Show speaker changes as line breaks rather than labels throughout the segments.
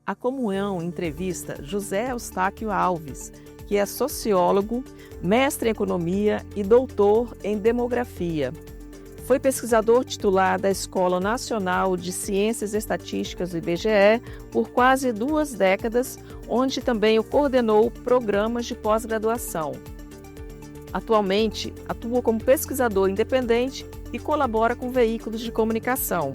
A Comunhão entrevista José Eustáquio Alves, que é sociólogo, mestre em economia e doutor em demografia. Foi pesquisador titular da Escola Nacional de Ciências Estatísticas do IBGE por quase 2 décadas, onde também coordenou programas de pós-graduação. Atualmente, atua como pesquisador independente e colabora com veículos de comunicação.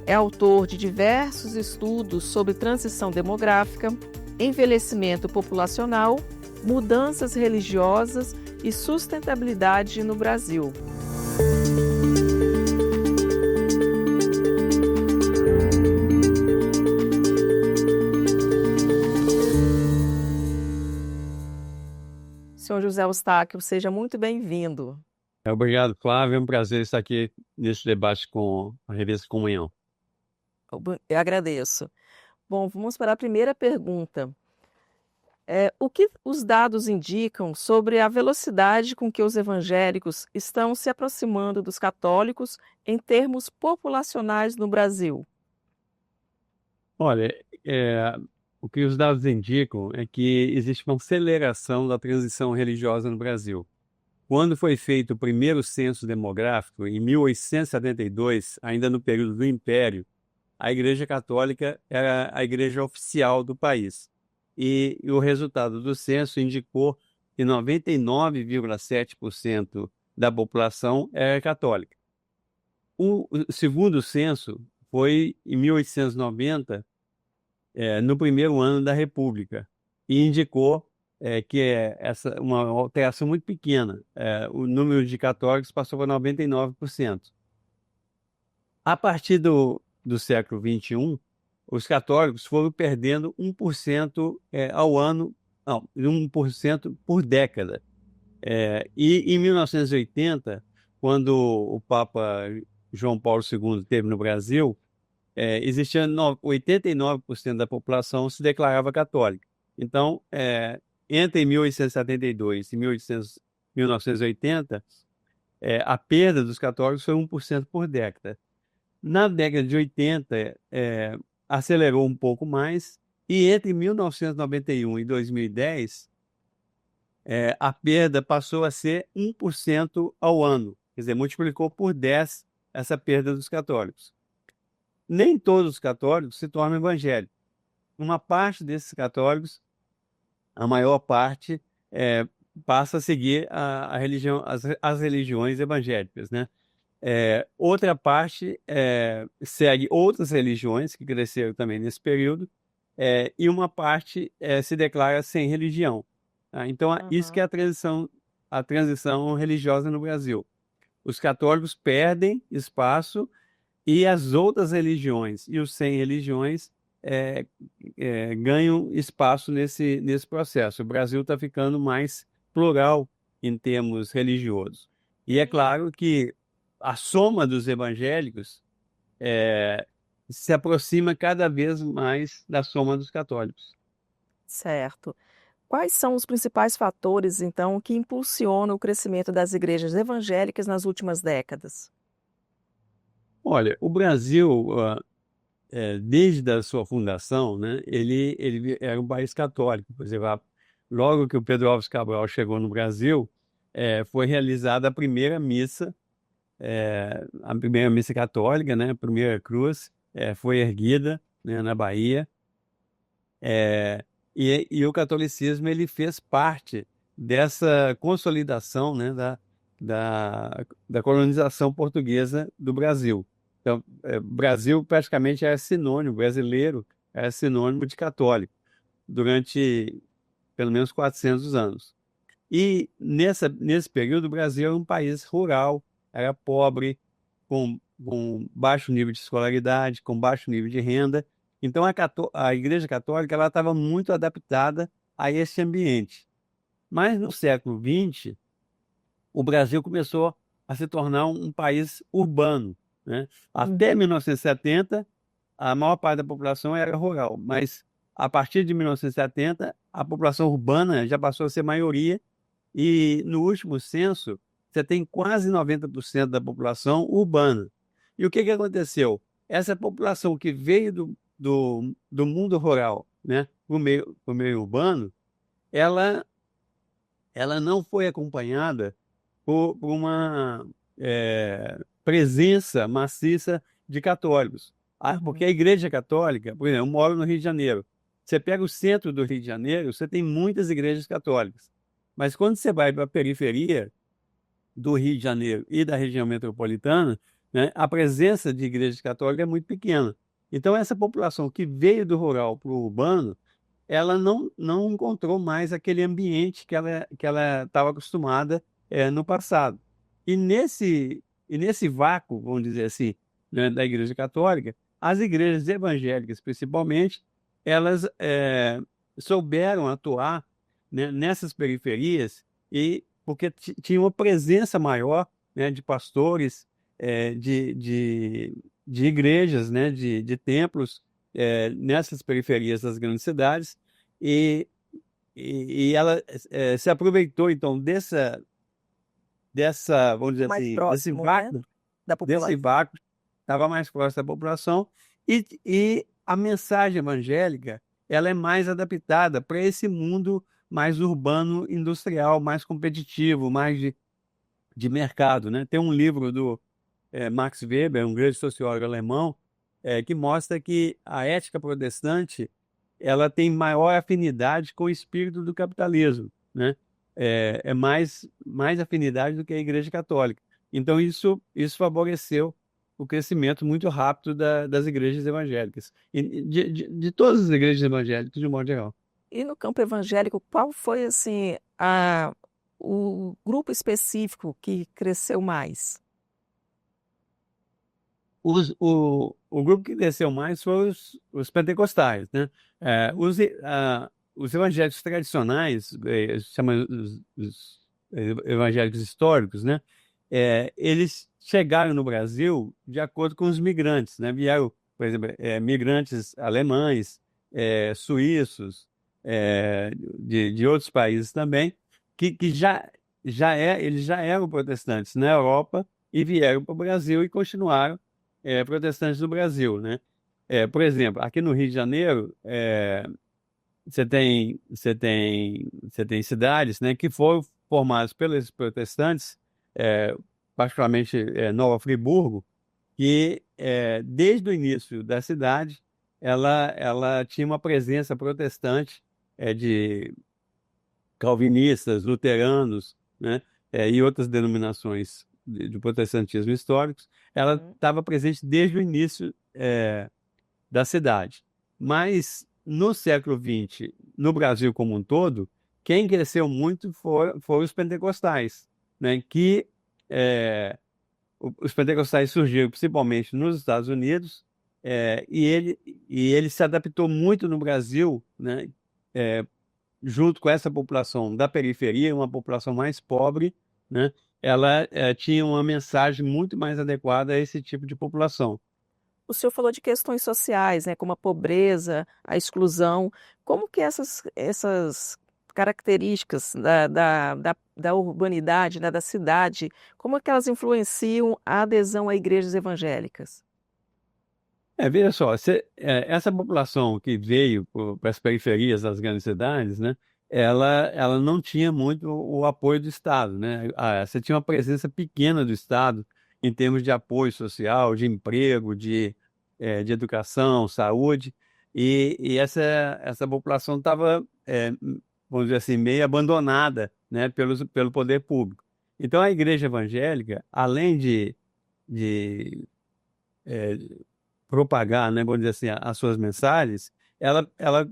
É autor de diversos estudos sobre transição demográfica, envelhecimento populacional, mudanças religiosas e sustentabilidade no Brasil. Senhor José Eustáquio, seja muito bem-vindo.
Obrigado, Flávio. É um prazer estar aqui nesse debate com a revista Comunhão.
Eu agradeço. Bom, vamos para a primeira pergunta. O que os dados indicam sobre a velocidade com que os evangélicos estão se aproximando dos católicos em termos populacionais no Brasil?
Olha, o que os dados indicam é que existe uma aceleração da transição religiosa no Brasil. Quando foi feito o primeiro censo demográfico, em 1872, ainda no período do Império, a Igreja Católica era a igreja oficial do país. E o resultado do censo indicou que 99,7% da população era católica. O segundo censo foi em 1890, no primeiro ano da República, e indicou que uma alteração muito pequena. O número de católicos passou para 99%. A partir do século XXI, os católicos foram perdendo 1% ao ano, não, 1% por década. E em 1980, quando o Papa João Paulo II esteve no Brasil, existia 89% da população se declarava católica. Então, entre 1872 e 1980, a perda dos católicos foi 1% por década. Na década de 80, acelerou um pouco mais, e entre 1991 e 2010, a perda passou a ser 1% ao ano. Quer dizer, multiplicou por 10 essa perda dos católicos. Nem todos os católicos se tornam evangélicos. Uma parte desses católicos, a maior parte, passa a seguir a religião, as religiões evangélicas, né? Outra parte segue outras religiões que cresceram também nesse período, e uma parte se declara sem religião. Tá? Então, isso que é a transição religiosa no Brasil. Os católicos perdem espaço e as outras religiões e os sem religiões ganham espaço nesse processo. O Brasil está ficando mais plural em termos religiosos. E é claro que a soma dos evangélicos se aproxima cada vez mais da soma dos católicos.
Certo. Quais são os principais fatores, então, que impulsionam o crescimento das igrejas evangélicas nas últimas décadas?
Olha, o Brasil, desde a sua fundação, né, ele era um país católico. Por exemplo, logo que o Pedro Álvares Cabral chegou no Brasil, foi realizada a primeira missa católica, né, a primeira cruz, foi erguida, né, na Bahia, e o catolicismo ele fez parte dessa consolidação, né, da colonização portuguesa do Brasil. Então, Brasil praticamente era sinônimo, brasileiro era sinônimo de católico durante pelo menos 400 anos. E nesse período o Brasil era um país rural, era pobre, com baixo nível de escolaridade, com baixo nível de renda. Então a Igreja Católica ela estava muito adaptada a esse ambiente. Mas no século XX, o Brasil começou a se tornar um país urbano, né? Até 1970, a maior parte da população era rural, mas a partir de 1970, a população urbana já passou a ser maioria, e no último censo, você tem quase 90% da população urbana. E o que aconteceu? Essa população que veio do mundo rural, né, pro meio urbano, ela, ela não foi acompanhada por uma presença maciça de católicos. Porque a
Uhum.
Igreja Católica, por exemplo, eu moro no Rio de Janeiro. Você pega o centro do Rio de Janeiro, você tem muitas igrejas católicas. Mas quando você vai para a periferia do Rio de Janeiro e da região metropolitana, né, a presença de igrejas católicas é muito pequena. Então, essa população que veio do rural para o urbano, ela não encontrou mais aquele ambiente que ela estava acostumada no passado. E nesse vácuo, vamos dizer assim, né, da Igreja Católica, as igrejas evangélicas, principalmente, elas souberam atuar, né, nessas periferias e porque tinha uma presença maior, né, de pastores, eh, de, de, de igrejas, né, de templos nessas periferias das grandes cidades e, e ela se aproveitou então vamos dizer
Mais
assim,
próximo, né, da
desse
população.
vácuo, estava mais próximo da população e a mensagem evangélica ela é mais adaptada para esse mundo mais urbano, industrial, mais competitivo, mais de mercado, né? Tem um livro do Max Weber, um grande sociólogo alemão, que mostra que a ética protestante ela tem maior afinidade com o espírito do capitalismo, né? Mais afinidade do que a Igreja Católica. Então, isso favoreceu o crescimento muito rápido das igrejas evangélicas, e de todas as igrejas evangélicas, de um modo geral.
E no campo evangélico, qual foi assim o grupo específico que cresceu mais?
O grupo que desceu mais foi os pentecostais, né? Os evangélicos tradicionais, chama os evangélicos históricos, né? Eles chegaram no Brasil de acordo com os migrantes, né? Vieram, por exemplo, migrantes alemães, suíços, de outros países também, que eles já eram protestantes na Europa e vieram para o Brasil e continuaram protestantes do Brasil, né? Por exemplo, aqui no Rio de Janeiro, você tem cidades, né, que foram formadas pelos protestantes, é, particularmente Nova Friburgo, que desde o início da cidade ela tinha uma presença protestante de calvinistas, luteranos, né, e outras denominações de protestantismo históricos, ela
Uhum.
estava presente desde o início da cidade. Mas no século XX, no Brasil como um todo, quem cresceu muito foram os pentecostais, né, os pentecostais surgiram principalmente nos Estados Unidos, e ele se adaptou muito no Brasil, né, é, junto com essa população da periferia, uma população mais pobre, né, ela tinha uma mensagem muito mais adequada a esse tipo de população.
O senhor falou de questões sociais, né, como a pobreza, a exclusão. Como que essas características da urbanidade, né, da cidade, como é que elas influenciam a adesão a igrejas evangélicas?
Veja só, essa população que veio para as periferias das grandes cidades, né, ela não tinha muito o apoio do Estado, né? Você tinha uma presença pequena do Estado em termos de apoio social, de emprego, de educação, saúde, e essa população estava, vamos dizer assim, meio abandonada, né, pelo poder público. Então, a igreja evangélica, além de propagar, né, vamos dizer assim, as suas mensagens, ela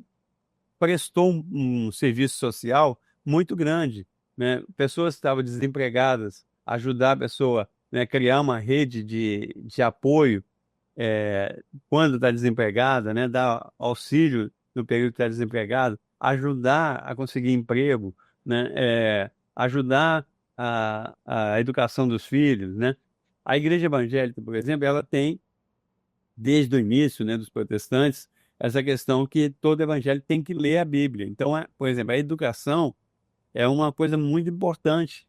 prestou um serviço social muito grande, né? Pessoas que estavam desempregadas, ajudar a pessoa, né, criar uma rede de apoio quando está desempregada, né, dar auxílio no período que está desempregado, ajudar a conseguir emprego, né, ajudar a educação dos filhos, né? A igreja evangélica, por exemplo, ela tem desde o início, né, dos protestantes, essa questão que todo evangelho tem que ler a Bíblia. Então, por exemplo, a educação é uma coisa muito importante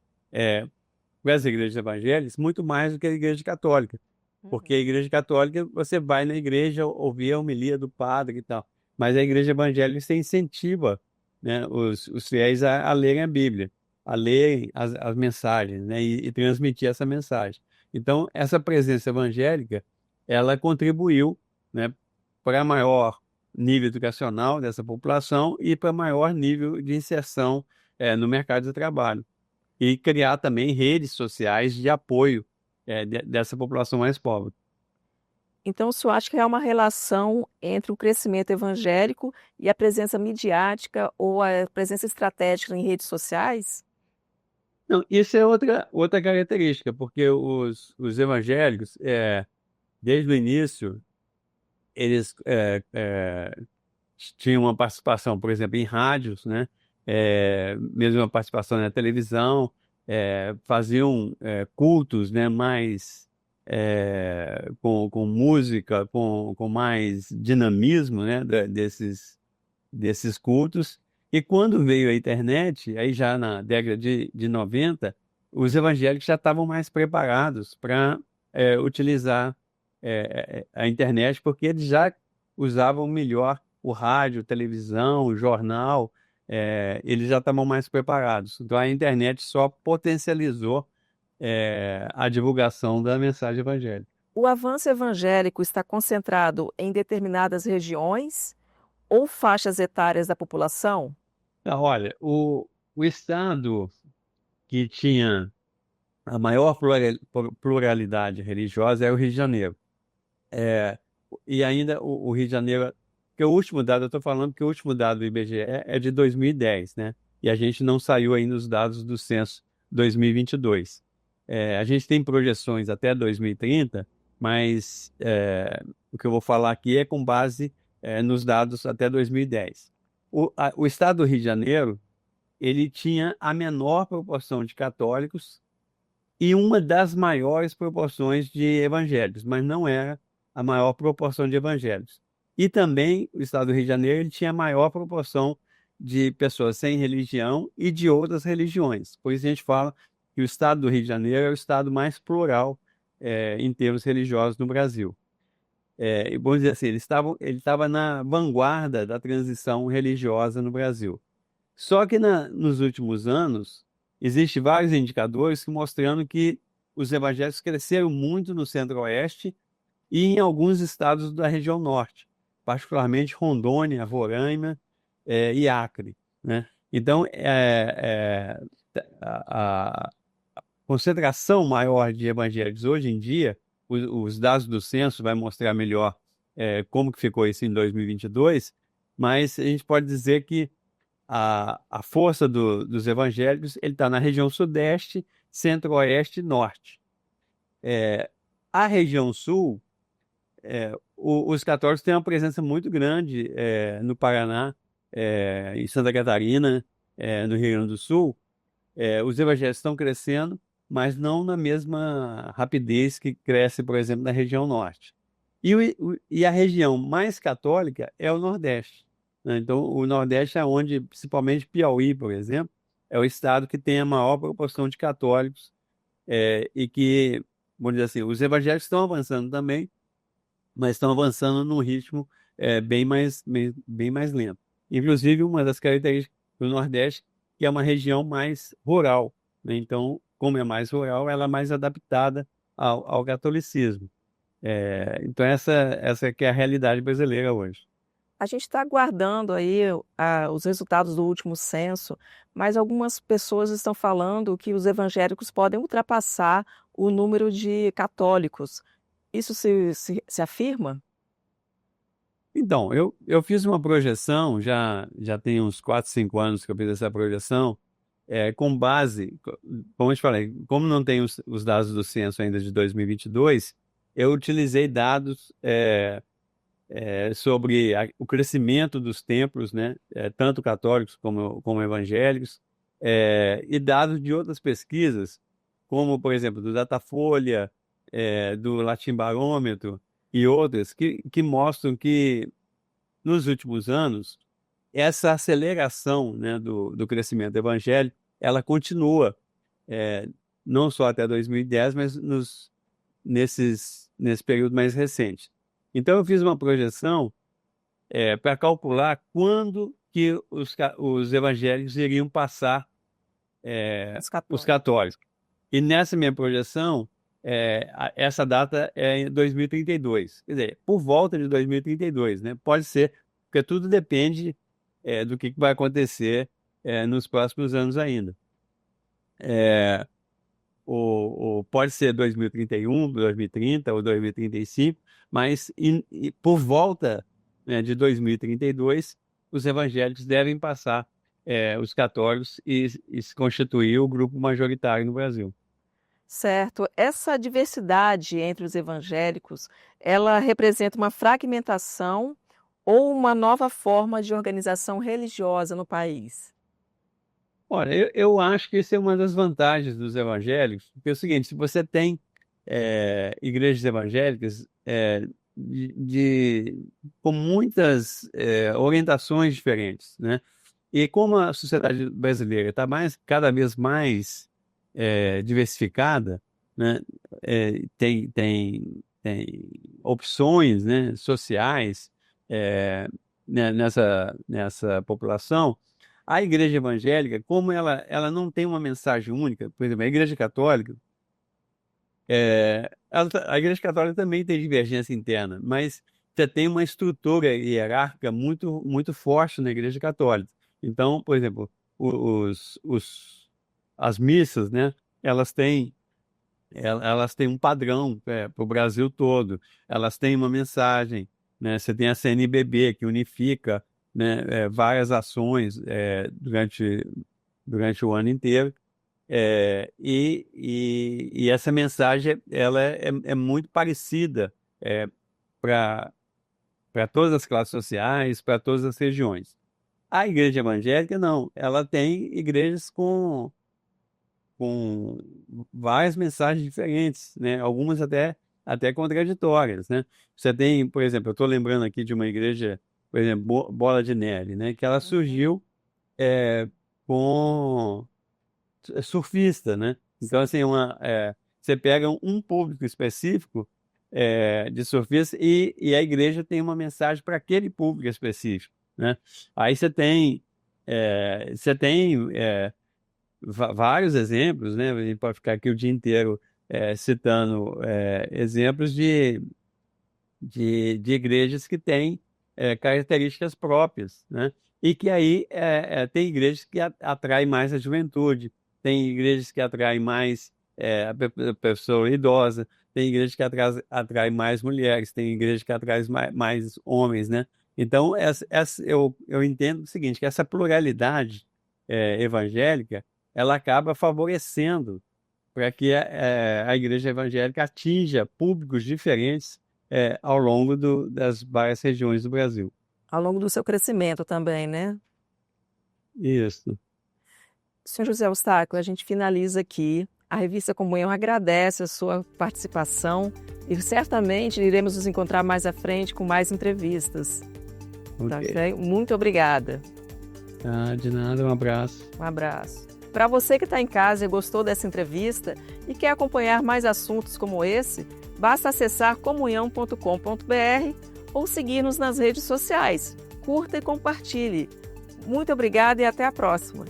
para as igrejas evangélicas, muito mais do que a igreja católica. Porque a
Uhum.
igreja católica, você vai na igreja ouvir a homilia do padre e tal. Mas a igreja evangélica, você incentiva, né, os fiéis a lerem a Bíblia, a lerem as mensagens, né, e transmitir essa mensagem. Então, essa presença evangélica, ela contribuiu, né, para maior nível educacional dessa população e para maior nível de inserção, no mercado de trabalho. E criar também redes sociais de apoio, dessa população mais pobre.
Então, o senhor acha que há uma relação entre o crescimento evangélico e a presença midiática ou a presença estratégica em redes sociais?
Não, isso é outra característica, porque os evangélicos, desde o início, eles tinham uma participação, por exemplo, em rádios, né? Mesmo uma participação na televisão, faziam cultos, né? Mais com música, com mais dinamismo, né? Desses cultos. E quando veio a internet, aí já na década de 90, os evangélicos já estavam mais preparados para utilizar a internet, porque eles já usavam melhor o rádio, televisão, o jornal, eles já estavam mais preparados. Então a internet só potencializou a divulgação da mensagem evangélica.
O avanço evangélico está concentrado em determinadas regiões ou faixas etárias da população?
Então, olha, o estado que tinha a maior pluralidade religiosa é o Rio de Janeiro. É, e ainda o Rio de Janeiro, que o último dado, eu estou falando que o último dado do IBGE é de 2010, né? E a gente não saiu ainda os dados do censo 2022. A gente tem projeções até 2030, mas o que eu vou falar aqui é com base nos dados até 2010. O estado do Rio de Janeiro, ele tinha a menor proporção de católicos e uma das maiores proporções de evangélicos, mas não era a maior proporção de evangélicos. E também o estado do Rio de Janeiro ele tinha a maior proporção de pessoas sem religião e de outras religiões. Por isso a gente fala que o estado do Rio de Janeiro é o estado mais plural em termos religiosos no Brasil. E vamos dizer assim, ele estava na vanguarda da transição religiosa no Brasil. Só que nos últimos anos, existem vários indicadores mostrando que os evangélicos cresceram muito no Centro-Oeste e em alguns estados da região Norte, particularmente Rondônia, Roraima, e Acre, né? Então, a concentração maior de evangélicos hoje em dia, os dados do censo vai mostrar melhor como que ficou isso em 2022, mas a gente pode dizer que a força dos evangélicos ele está na região Sudeste, Centro-Oeste e Norte. A região Sul, os católicos têm uma presença muito grande no Paraná, em Santa Catarina, no Rio Grande do Sul. Os evangélicos estão crescendo, mas não na mesma rapidez que cresce, por exemplo, na região Norte. E a região mais católica é o Nordeste, né? Então, o Nordeste é onde, principalmente Piauí, por exemplo, é o estado que tem a maior proporção de católicos e que, vamos dizer assim, os evangélicos estão avançando também, mas estão avançando num ritmo bem mais lento. Inclusive, uma das características do Nordeste que é uma região mais rural, né? Então, como é mais rural, ela é mais adaptada ao catolicismo. Então, essa que é a realidade brasileira hoje.
A gente está aguardando aí os resultados do último censo, mas algumas pessoas estão falando que os evangélicos podem ultrapassar o número de católicos. Isso se afirma?
Então, eu fiz uma projeção, já tem uns 4, 5 anos que eu fiz essa projeção, com base, como eu te falei, como não tem os dados do censo ainda de 2022, eu utilizei dados sobre o crescimento dos templos, né, tanto católicos como evangélicos, e dados de outras pesquisas, como, por exemplo, do Datafolha, do Latim Barômetro e outras, que mostram que, nos últimos anos, essa aceleração, né, do crescimento evangélico, ela continua, não só até 2010, mas nesses nesse período mais recente. Então, eu fiz uma projeção para calcular quando que os evangélicos iriam passar os católicos. E nessa minha projeção, essa data é em 2032. Quer dizer, por volta de 2032, né? Pode ser, porque tudo depende do que vai acontecer nos próximos anos ainda. Pode ser 2031, 2030 ou 2035, mas por volta, né, de 2032, os evangélicos devem passar os católicos e se constituir o grupo majoritário no Brasil.
Certo. Essa diversidade entre os evangélicos, ela representa uma fragmentação ou uma nova forma de organização religiosa no país?
Olha, eu acho que isso é uma das vantagens dos evangélicos, porque é o seguinte, se você tem igrejas evangélicas com muitas orientações diferentes, né? E como a sociedade brasileira está cada vez mais diversificada, né? Tem opções, né, sociais nessa população. A igreja evangélica, como ela não tem uma mensagem única, por exemplo, a igreja católica, a igreja católica também tem divergência interna, mas você tem uma estrutura hierárquica muito, muito forte na igreja católica. Então, por exemplo, as missas, né, elas têm um padrão para o Brasil todo, elas têm uma mensagem, né? Você tem a CNBB, que unifica, né, várias ações durante o ano inteiro, e essa mensagem ela é muito parecida para todas as classes sociais, para todas as regiões. A igreja evangélica, não, ela tem igrejas com várias mensagens diferentes, né? Algumas até contraditórias, né? Você tem, por exemplo, eu estou lembrando aqui de uma igreja, por exemplo, Bola de Neve, né? Que ela surgiu com surfista, né? Então, assim, você pega um público específico de surfistas e a igreja tem uma mensagem para aquele público específico, né? Aí você tem vários exemplos, né? A gente pode ficar aqui o dia inteiro citando exemplos de igrejas que têm características próprias, né? E que aí tem igrejas que atraem mais a juventude, tem igrejas que atraem mais a pessoa idosa, tem igrejas que atraem mais mulheres, tem igrejas que atraem mais homens, né? Então, eu entendo o seguinte, que essa pluralidade evangélica, ela acaba favorecendo para que a igreja evangélica atinja públicos diferentes ao longo das várias regiões do Brasil.
Ao longo do seu crescimento também, né?
Isso.
Senhor José Eustáquio, a gente finaliza aqui. A revista Comunhão agradece a sua participação e certamente iremos nos encontrar mais à frente com mais entrevistas.
Okay.
Tá, okay? Muito obrigada.
De nada, um abraço.
Um abraço. Para você que está em casa e gostou dessa entrevista e quer acompanhar mais assuntos como esse, basta acessar comunhão.com.br ou seguir-nos nas redes sociais. Curta e compartilhe. Muito obrigada e até a próxima.